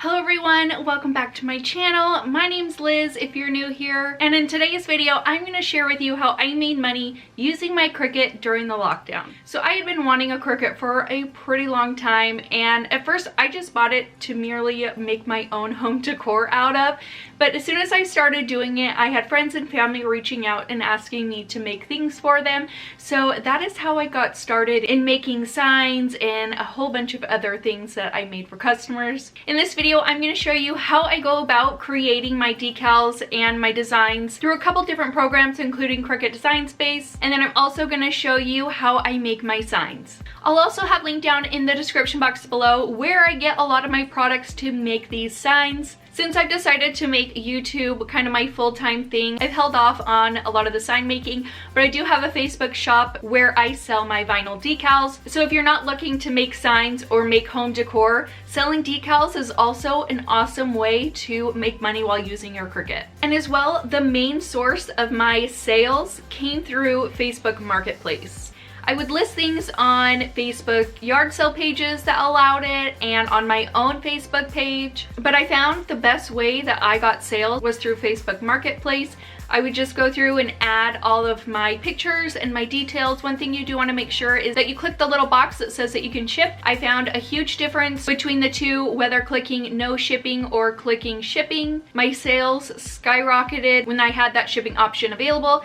Hello everyone, welcome back to my channel. My name's Liz if you're new here, and in today's video I'm going to share with you how I made money using my Cricut during the lockdown. So I had been wanting a Cricut for a pretty long time, and at first I just bought it to merely make my own home decor out of, but as soon as I started doing it I had friends and family reaching out and asking me to make things for them. So that is how I got started in making signs and a whole bunch of other things that I made for customers. In this video I'm going to show you how I go about creating my decals and my designs through a couple different programs, including Cricut Design Space, and then I'm also going to show you how I make my signs. I'll also have linked down in the description box below where I get a lot of my products to make these signs. Since I've decided to make YouTube kind of my full-time thing, I've held off on a lot of the sign making, but I do have a Facebook shop where I sell my vinyl decals. So if you're not looking to make signs or make home decor, selling decals is also an awesome way to make money while using your Cricut. And as well, the main source of my sales came through Facebook Marketplace. I would list things on Facebook yard sale pages that allowed it and on my own Facebook page, but I found the best way that I got sales was through Facebook Marketplace. I would just go through and add all of my pictures and my details. One thing you do want to make sure is that you click the little box that says that you can ship. I found a huge difference between the two, whether clicking no shipping or clicking shipping. My sales skyrocketed when I had that shipping option available.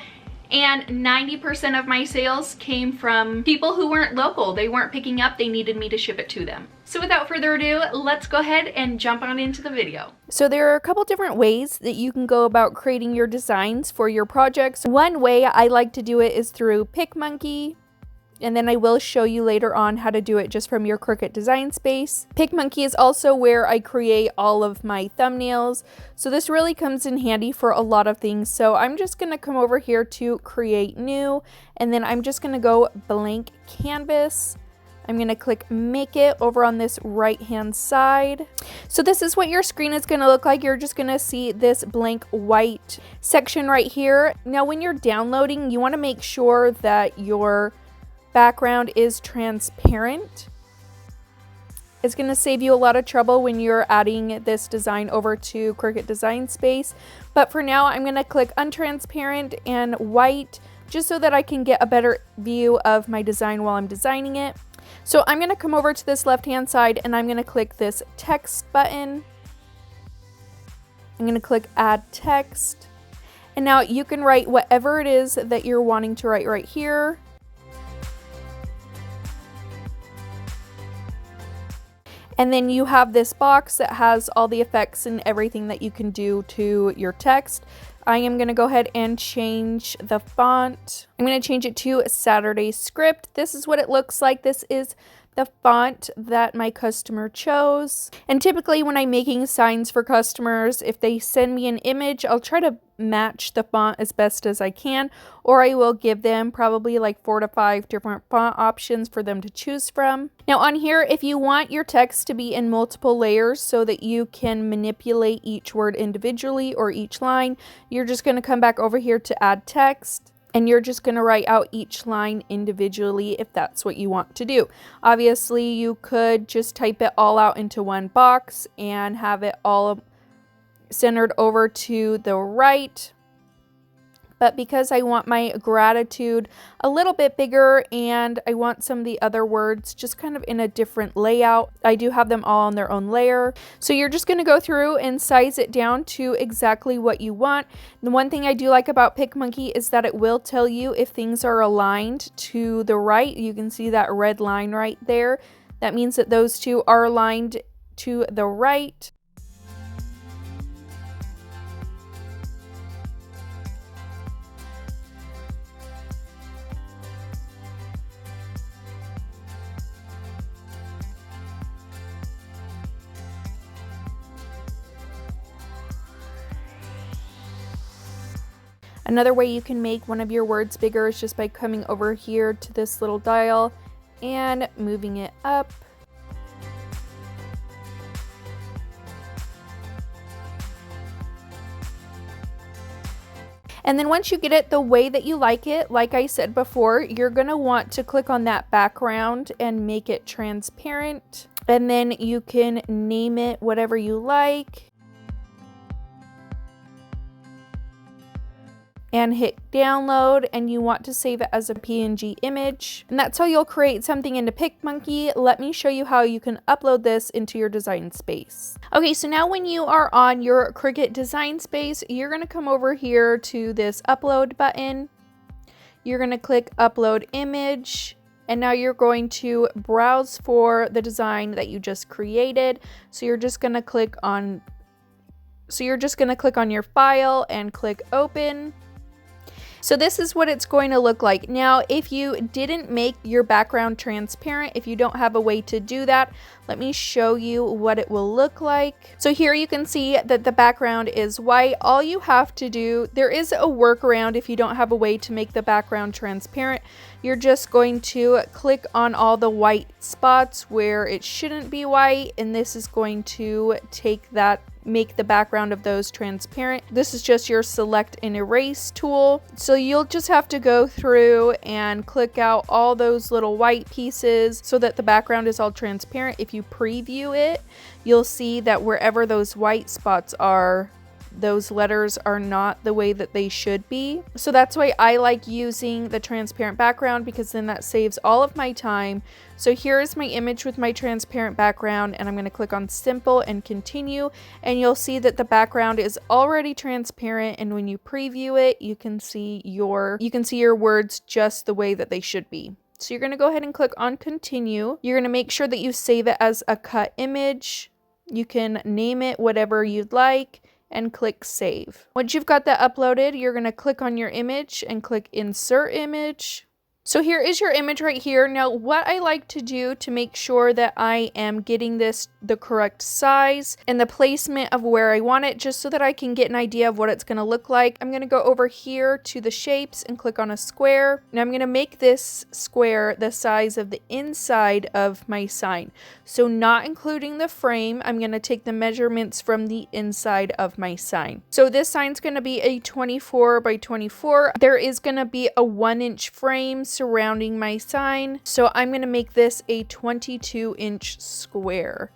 And 90% of my sales came from people who weren't local. They weren't picking up, they needed me to ship it to them. So without further ado, let's go ahead and jump on into the video. So there are a couple different ways that you can go about creating your designs for your projects. One way I like to do it is through Picmonkey, and then I will show you later on how to do it just from your Cricut Design Space. Picmonkey is also where I create all of my thumbnails. So this really comes in handy for a lot of things. So I'm just gonna come over here to create new, and then I'm just gonna go blank canvas. I'm gonna click make it over on this right hand side. So this is what your screen is gonna look like. You're just gonna see this blank white section right here. Now when you're downloading, you wanna make sure that your background is transparent. It's going to save you a lot of trouble when you're adding this design over to Cricut Design Space. But for now, I'm going to click untransparent and white just so that I can get a better view of my design while I'm designing it. So I'm going to come over to this left-hand side and I'm going to click this text button. I'm going to click add text. And now you can write whatever it is that you're wanting to write right here. And then you have this box that has all the effects and everything that you can do to your text. I am going to go ahead and change the font. I'm going to change it to Saturday Script. This is what it looks like. This is the font that my customer chose. And typically when I'm making signs for customers, if they send me an image, I'll try to match the font as best as I can, or I will give them probably like 4 to 5 different font options for them to choose from. Now on here, if you want your text to be in multiple layers so that you can manipulate each word individually or each line, you're just going to come back over here to add text. And you're just going to write out each line individually if that's what you want to do. Obviously, you could just type it all out into one box and have it all centered over to the right. But because I want my gratitude a little bit bigger and I want some of the other words just kind of in a different layout, I do have them all on their own layer. So you're just going to go through and size it down to exactly what you want. The one thing I do like about Picmonkey is that it will tell you if things are aligned to the right. You can see that red line right there. That means that those two are aligned to the right. Another way you can make one of your words bigger is just by coming over here to this little dial and moving it up. And then once you get it the way that you like it, like I said before, you're going to want to click on that background and make it transparent. And then you can name it whatever you like. And hit download, and you want to save it as a PNG image. And that's how you'll create something into Picmonkey. Let me show you how you can upload this into your design space. Okay, so now when you are on your Cricut Design Space, you're gonna come over here to this upload button. You're gonna click upload image. And now you're going to browse for the design that you just created. So you're just gonna click on your file and click open. So this is what it's going to look like. Now, if you didn't make your background transparent, if you don't have a way to do that, let me show you what it will look like. So here you can see that the background is white. All you have to do, there is a workaround if you don't have a way to make the background transparent. You're just going to click on all the white spots where it shouldn't be white, and this is going to make the background of those transparent. This is just your select and erase tool. So you'll just have to go through and click out all those little white pieces so that the background is all transparent. If you preview it, you'll see that wherever those white spots are, those letters are not the way that they should be. So that's why I like using the transparent background, because then that saves all of my time. So here is my image with my transparent background, and I'm going to click on simple and continue, and you'll see that the background is already transparent, and when you preview it, you can see your words just the way that they should be. So you're going to go ahead and click on continue. You're going to make sure that you save it as a cut image. You can name it whatever you'd like and click save. Once you've got that uploaded, you're going to click on your image and click insert image. So here is your image right here. Now what I like to do to make sure that I am getting this the correct size and the placement of where I want it, just so that I can get an idea of what it's going to look like, I'm going to go over here to the shapes and click on a square. Now I'm going to make this square the size of the inside of my sign. So not including the frame, I'm going to take the measurements from the inside of my sign. So this sign's going to be a 24 by 24. There is going to be a 1-inch frame surrounding my sign. So I'm going to make this a 22-inch square.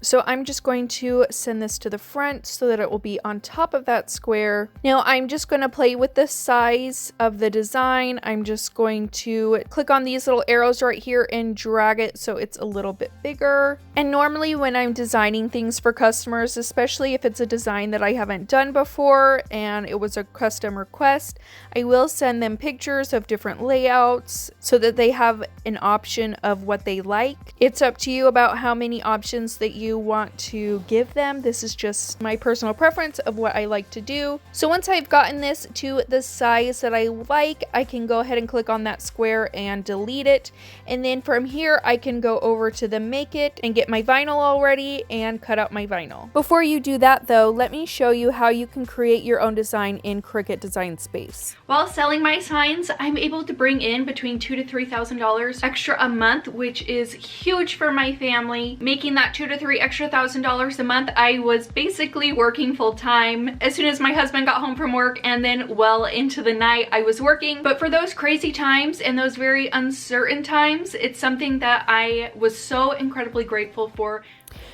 So I'm just going to send this to the front so that it will be on top of that square. Now I'm just going to play with the size of the design. I'm just going to click on these little arrows right here and drag it so it's a little bit bigger. And normally when I'm designing things for customers, especially if it's a design that I haven't done before and it was a custom request, I will send them pictures of different layouts so that they have an option of what they like. It's up to you about how many options that you want to give them. This is just my personal preference of what I like to do. So once I've gotten this to the size that I like, I can go ahead and click on that square and delete it. And then from here, I can go over to the make it and get my vinyl all ready and cut out my vinyl. Before you do that though, let me show you how you can create your own design in Cricut Design Space. While selling my signs, I'm able to bring in between $2,000 to $3,000 extra a month, which is huge for my family. Making that $2,000 to $3,000 a month, I was basically working full time. As soon as my husband got home from work, and then well into the night, I was working. But for those crazy times and those very uncertain times, it's something that I was so incredibly grateful for.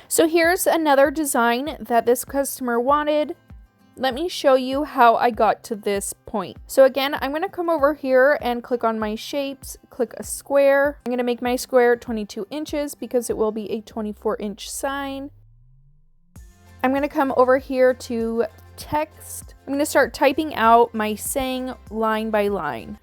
So here's another design that this customer wanted. Let me show you how I got to this point. So again, I'm going to come over here and click on my shapes, click a square. I'm going to make my square 22 inches because it will be a 24-inch sign. I'm going to come over here to text. I'm going to start typing out my saying line by line.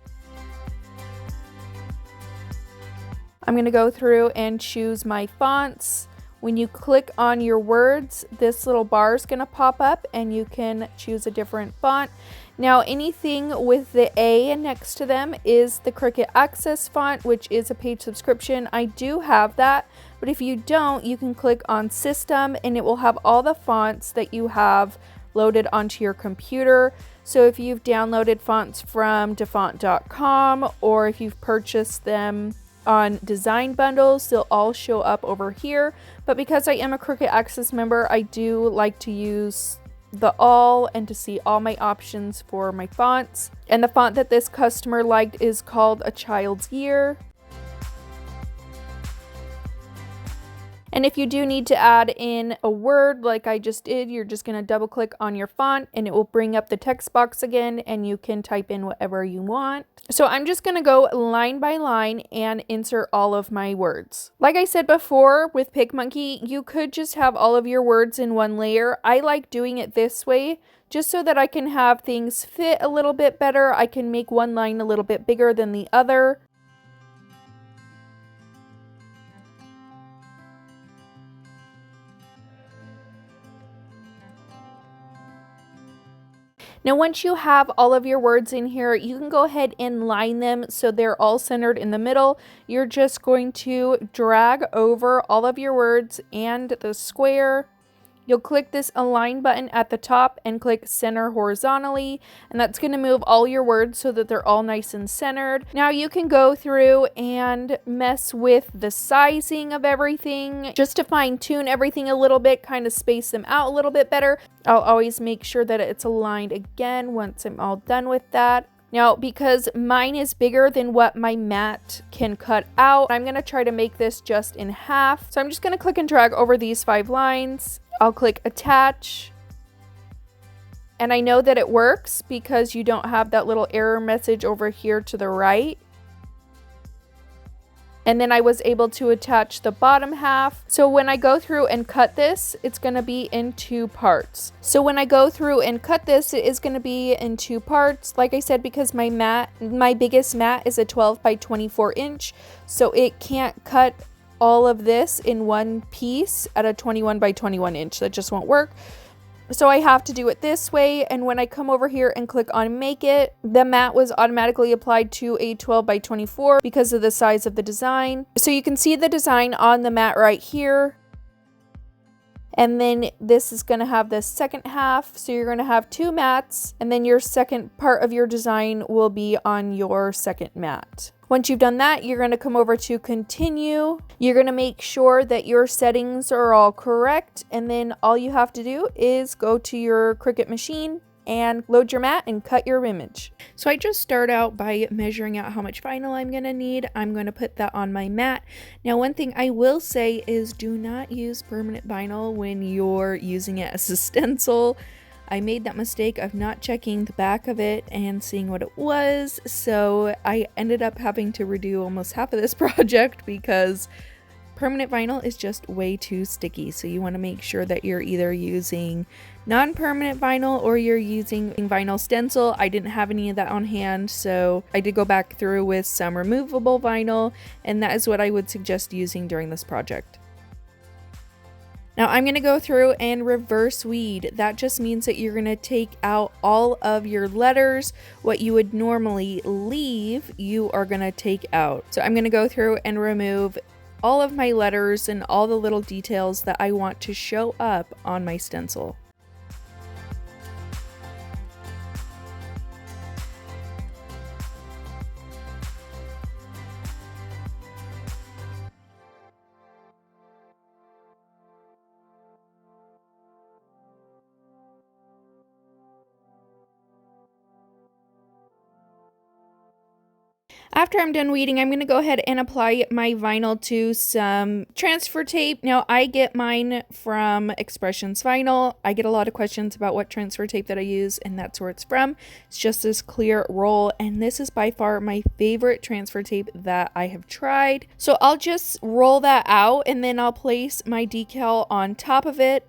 I'm going to go through and choose my fonts. When you click on your words, this little bar is going to pop up and you can choose a different font. Now anything with the A next to them is the Cricut Access font, which is a paid subscription. I do have that, but if you don't, you can click on System and it will have all the fonts that you have loaded onto your computer. So if you've downloaded fonts from dafont.com or if you've purchased them on design bundles, they'll all show up over here. But because I am a Cricut Access member, I do like to use the all and to see all my options for my fonts. And the font that this customer liked is called A Child's Year. And if you do need to add in a word like I just did, you're just going to double click on your font and it will bring up the text box again and you can type in whatever you want. So I'm just going to go line by line and insert all of my words. Like I said before with Picmonkey, you could just have all of your words in one layer. I like doing it this way just so that I can have things fit a little bit better. I can make one line a little bit bigger than the other. Now once you have all of your words in here, you can go ahead and line them so they're all centered in the middle. You're just going to drag over all of your words and the square. You'll click this align button at the top and click center horizontally, and that's going to move all your words so that they're all nice and centered. Now you can go through and mess with the sizing of everything just to fine tune everything a little bit, kind of space them out a little bit better. I'll always make sure that it's aligned again once I'm all done with that. Now, because mine is bigger than what my mat can cut out, I'm going to try to make this just in half. So I'm just going to click and drag over these 5 lines. I'll click attach. And I know that it works because you don't have that little error message over here to the right. And then I was able to attach the bottom half. So when I go through and cut this, it's going to be in 2 parts. So when I go through and cut this, it is going to be in 2 parts. Like I said, because my biggest mat is a 12 by 24 inch. So it can't cut all of this in one piece at a 21 by 21 inch. That just won't work. So I have to do it this way, and when I come over here and click on make it, the mat was automatically applied to a 12 by 24 because of the size of the design. So you can see the design on the mat right here. And then this is going to have the second half. So you're going to have 2 mats, and then your second part of your design will be on your second mat. Once you've done that, you're going to come over to continue. You're going to make sure that your settings are all correct. And then all you have to do is go to your Cricut machine and load your mat and cut your image. So I just start out by measuring out how much vinyl I'm going to need. I'm going to put that on my mat. Now, one thing I will say is do not use permanent vinyl when you're using it as a stencil. I made that mistake of not checking the back of it and seeing what it was, so I ended up having to redo almost half of this project because permanent vinyl is just way too sticky. So you want to make sure that you're either using non-permanent vinyl or you're using vinyl stencil. I didn't have any of that on hand, so I did go back through with some removable vinyl, and that is what I would suggest using during this project. Now I'm going to go through and reverse weed. That just means that you're going to take out all of your letters. What you would normally leave, you are going to take out. So I'm going to go through and remove all of my letters and all the little details that I want to show up on my stencil. After I'm done weeding, I'm going to go ahead and apply my vinyl to some transfer tape. Now, I get mine from Expressions Vinyl. I get a lot of questions about what transfer tape that I use, and that's where it's from. It's just this clear roll, and this is by far my favorite transfer tape that I have tried. So I'll just roll that out, and then I'll place my decal on top of it.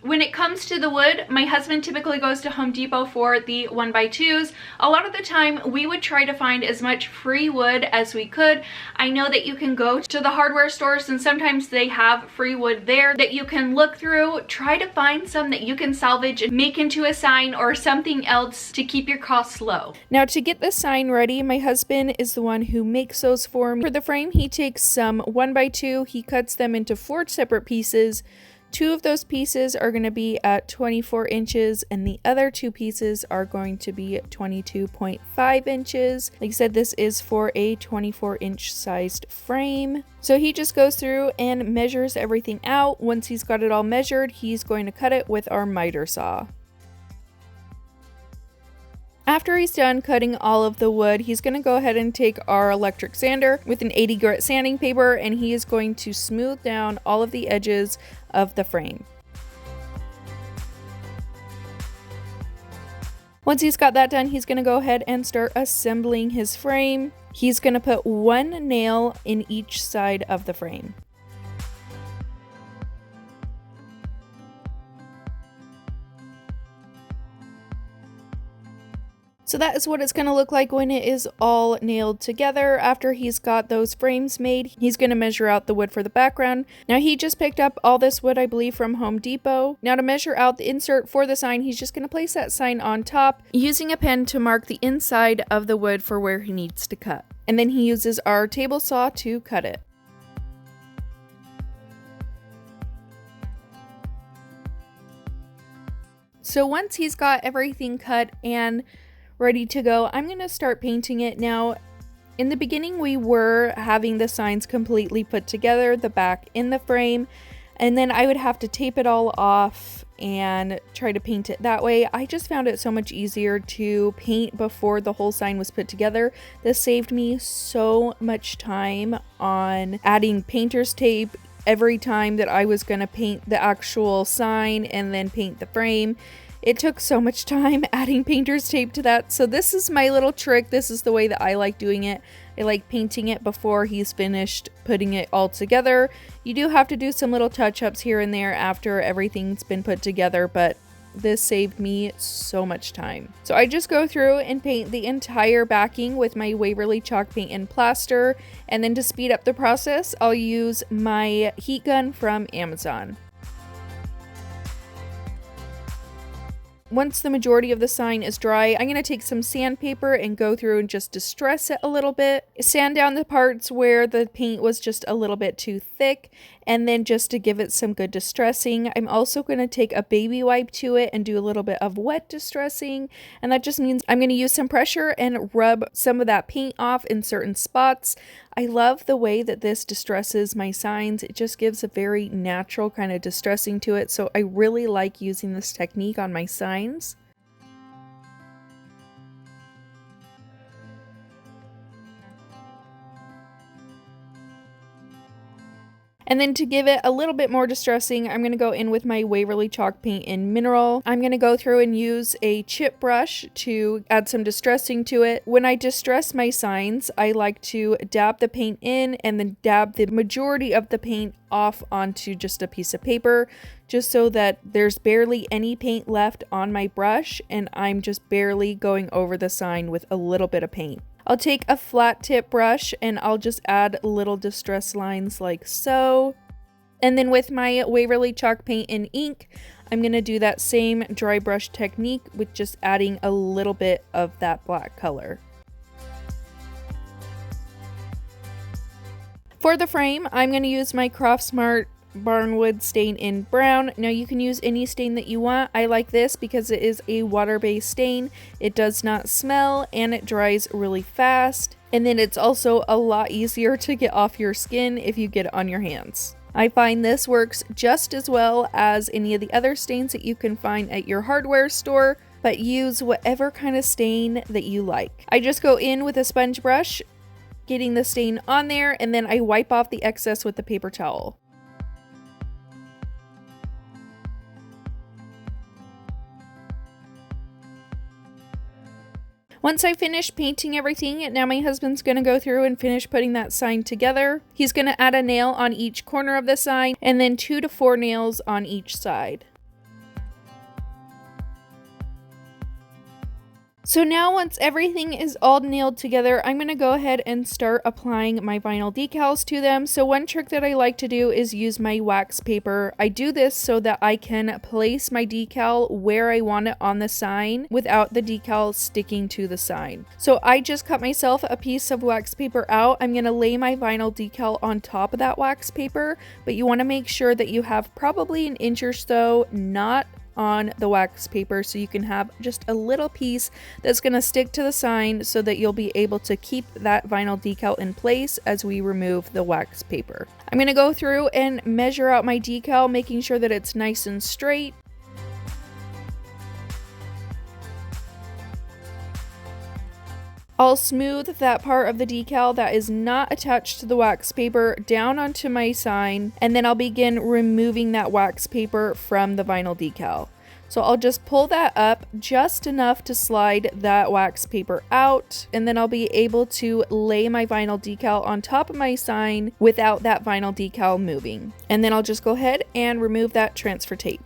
When it comes to the wood, my husband typically goes to Home Depot for the 1x2s. A lot of the time, we would try to find as much free wood as we could. I know that you can go to the hardware stores and sometimes they have free wood there that you can look through. Try to find some that you can salvage and make into a sign or something else to keep your costs low. Now, to get the sign ready, my husband is the one who makes those for me. For the frame, he takes some 1x2, he cuts them into 4 separate pieces. 2 of those pieces are going to be at 24 inches and the other 2 pieces are going to be at 22.5 inches. Like I said, this is for a 24-inch sized frame. So he just goes through and measures everything out. Once he's got it all measured, he's going to cut it with our miter saw. After he's done cutting all of the wood, he's going to go ahead and take our electric sander with an 80 grit sanding paper, and he is going to smooth down all of the edges of the frame. Once he's got that done, he's going to go ahead and start assembling his frame. He's going to put one nail in each side of the frame. So that is what it's going to look like when it is all nailed together. After he's got those frames made, he's going to measure out the wood for the background. Now he just picked up all this wood, I believe, from Home Depot. Now to measure out the insert for the sign, he's just going to place that sign on top, using a pen to mark the inside of the wood for where he needs to cut. And then he uses our table saw to cut it. So once he's got everything cut and ready to go, I'm going to start painting it. Now, in the beginning, we were having the signs completely put together, the back in the frame, and then I would have to tape it all off and try to paint it that way. I just found it so much easier to paint before the whole sign was put together. This saved me so much time on adding painter's tape every time that I was going to paint the actual sign and then paint the frame. It took so much time adding painter's tape to that. So this is my little trick. This is the way that I like doing it. I like painting it before he's finished putting it all together. You do have to do some little touch-ups here and there after everything's been put together, but this saved me so much time. So I just go through and paint the entire backing with my Waverly chalk paint and plaster. And then to speed up the process, I'll use my heat gun from Amazon. Once the majority of the sign is dry, I'm going to take some sandpaper and go through and just distress it a little bit. Sand down the parts where the paint was just a little bit too thick, and then just to give it some good distressing, I'm also going to take a baby wipe to it and do a little bit of wet distressing, and that just means I'm going to use some pressure and rub some of that paint off in certain spots. I love the way that this distresses my signs. It just gives a very natural kind of distressing to it, so I really like using this technique on my signs. And then to give it a little bit more distressing, I'm going to go in with my Waverly chalk paint in mineral. I'm going to go through and use a chip brush to add some distressing to it. When I distress my signs, I like to dab the paint in and then dab the majority of the paint off onto just a piece of paper, just so that there's barely any paint left on my brush and I'm just barely going over the sign with a little bit of paint. I'll take a flat tip brush and I'll just add little distress lines like so. And then with my Waverly chalk paint and ink, I'm going to do that same dry brush technique with just adding a little bit of that black color. For the frame, I'm going to use my Craftsmart Barnwood stain in brown. Now you can use any stain that you want. I like this because it is a water-based stain. It does not smell and it dries really fast. And then it's also a lot easier to get off your skin if you get it on your hands. I find this works just as well as any of the other stains that you can find at your hardware store, but use whatever kind of stain that you like. I just go in with a sponge brush, getting the stain on there, and then I wipe off the excess with the paper towel. Once I finish painting everything, now my husband's going to go through and finish putting that sign together. He's going to add a nail on each corner of the sign and then 2 to 4 nails on each side. So now once everything is all nailed together, I'm going to go ahead and start applying my vinyl decals to them. So one trick that I like to do is use my wax paper. I do this so that I can place my decal where I want it on the sign without the decal sticking to the sign. So I just cut myself a piece of wax paper out. I'm going to lay my vinyl decal on top of that wax paper, but you want to make sure that you have probably an inch or so not on the wax paper, so you can have just a little piece that's going to stick to the sign so that you'll be able to keep that vinyl decal in place as we remove the wax paper. I'm going to go through and measure out my decal, making sure that it's nice and straight. I'll smooth that part of the decal that is not attached to the wax paper down onto my sign, and then I'll begin removing that wax paper from the vinyl decal. So I'll just pull that up just enough to slide that wax paper out, and then I'll be able to lay my vinyl decal on top of my sign without that vinyl decal moving. And then I'll just go ahead and remove that transfer tape.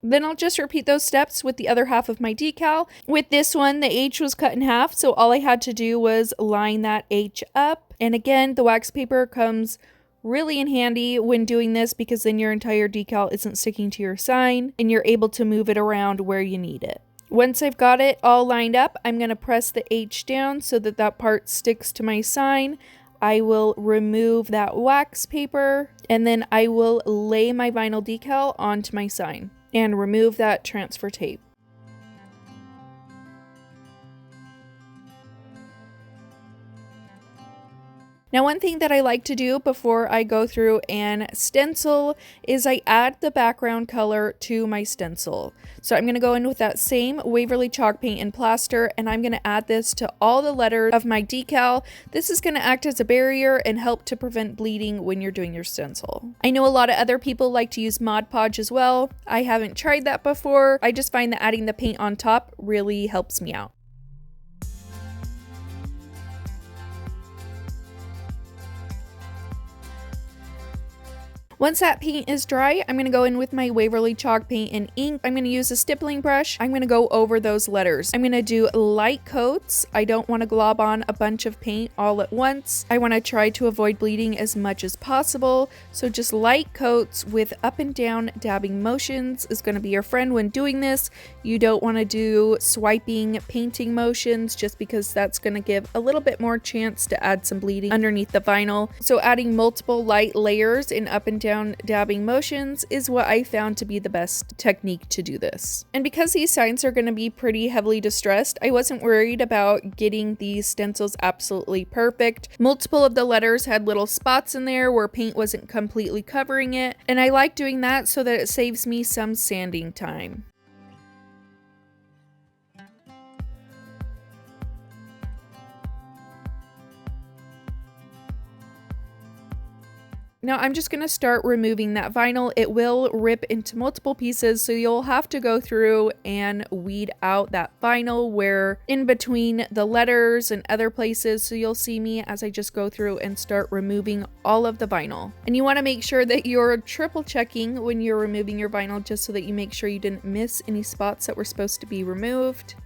Then I'll just repeat those steps with the other half of my decal. With this one, the H was cut in half, so all I had to do was line that H up. And again, the wax paper comes really in handy when doing this because then your entire decal isn't sticking to your sign and you're able to move it around where you need it. Once I've got it all lined up, I'm going to press the H down so that that part sticks to my sign. I will remove that wax paper and then I will lay my vinyl decal onto my sign and remove that transfer tape. Now, one thing that I like to do before I go through and stencil is I add the background color to my stencil. So I'm going to go in with that same Waverly chalk paint and plaster, and I'm going to add this to all the letters of my decal. This is going to act as a barrier and help to prevent bleeding when you're doing your stencil. I know a lot of other people like to use Mod Podge as well. I haven't tried that before. I just find that adding the paint on top really helps me out. Once that paint is dry, I'm going to go in with my Waverly chalk paint and ink. I'm going to use a stippling brush. I'm going to go over those letters. I'm going to do light coats. I don't want to glob on a bunch of paint all at once. I want to try to avoid bleeding as much as possible. So just light coats with up and down dabbing motions is going to be your friend when doing this. You don't want to do swiping, painting motions just because that's going to give a little bit more chance to add some bleeding underneath the vinyl. So adding multiple light layers in up and down dabbing motions is what I found to be the best technique to do this. And because these signs are going to be pretty heavily distressed, I wasn't worried about getting these stencils absolutely perfect. Multiple of the letters had little spots in there where paint wasn't completely covering it, and I like doing that so that it saves me some sanding time. Now I'm just going to start removing that vinyl. It will rip into multiple pieces, so you'll have to go through and weed out that vinyl where in between the letters and other places. So you'll see me as I just go through and start removing all of the vinyl. And you want to make sure that you're triple checking when you're removing your vinyl just so that you make sure you didn't miss any spots that were supposed to be removed.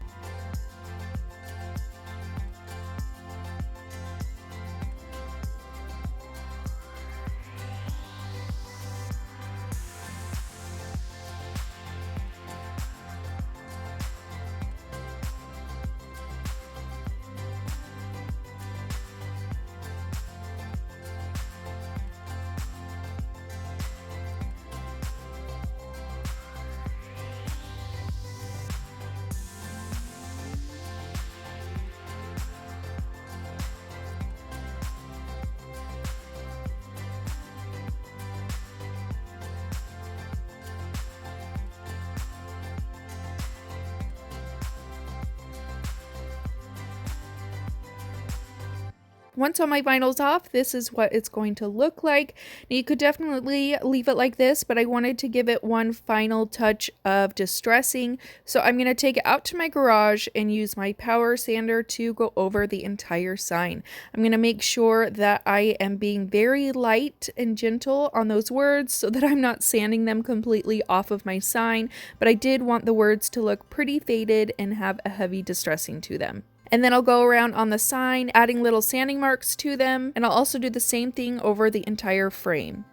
Once all my vinyl's off, this is what it's going to look like. Now, you could definitely leave it like this, but I wanted to give it one final touch of distressing. So I'm going to take it out to my garage and use my power sander to go over the entire sign. I'm going to make sure that I am being very light and gentle on those words so that I'm not sanding them completely off of my sign, but I did want the words to look pretty faded and have a heavy distressing to them. And then I'll go around on the sign, adding little sanding marks to them, and I'll also do the same thing over the entire frame.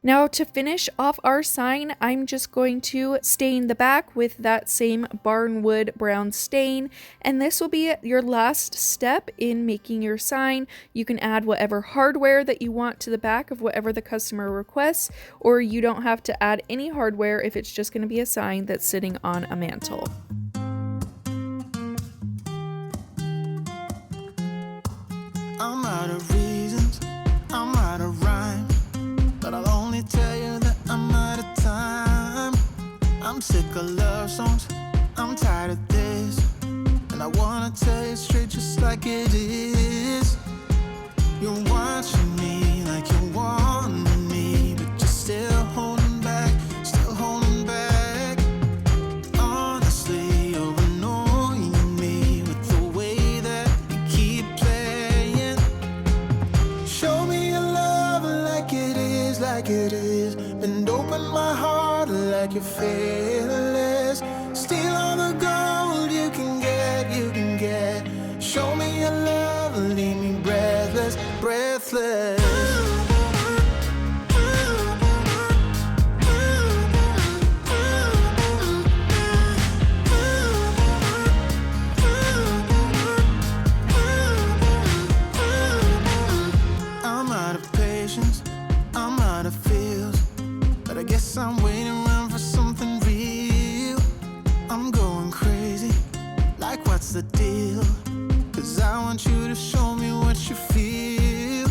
Now to finish off our sign, I'm just going to stain the back with that same barnwood brown stain, and this will be your last step in making your sign. You can add whatever hardware that you want to the back of whatever the customer requests, or you don't have to add any hardware if it's just going to be a sign that's sitting on a mantle. I'm out of reasons, I'm out of rhyme. sick of love songs, I'm tired of this, and I wanna tell you straight just like it is. You're watching me like you want me, but you're still holding back, still holding back. Honestly, you're annoying me with the way that you keep playing. Show me your love like it is, like it is. Bend open my heart like you're fearless. Steal all the gold you can get, you can get. Show me your love, leave me breathless, breathless. I'm out of patience, I'm out of feels, but I guess I'm waiting around for something real. I'm going crazy, like what's the deal? 'Cause I want you to show me what you feel.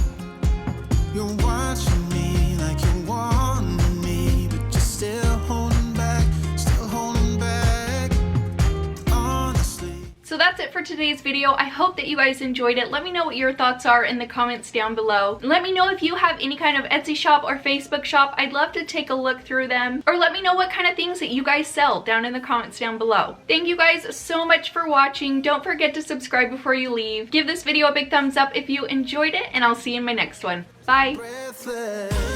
You're watching me like you want me, but you're still holding back, still holding back. Honestly. So that's it for today's video. I hope that you guys enjoyed it. Let me know what your thoughts are in the comments down below. Let me know if you have any kind of Etsy shop or Facebook shop. I'd love to take a look through them. Or let me know what kind of things that you guys sell down in the comments down below. Thank you guys so much for watching. Don't forget to subscribe before you leave. Give this video a big thumbs up if you enjoyed it, and I'll see you in my next one. Bye. Breathless.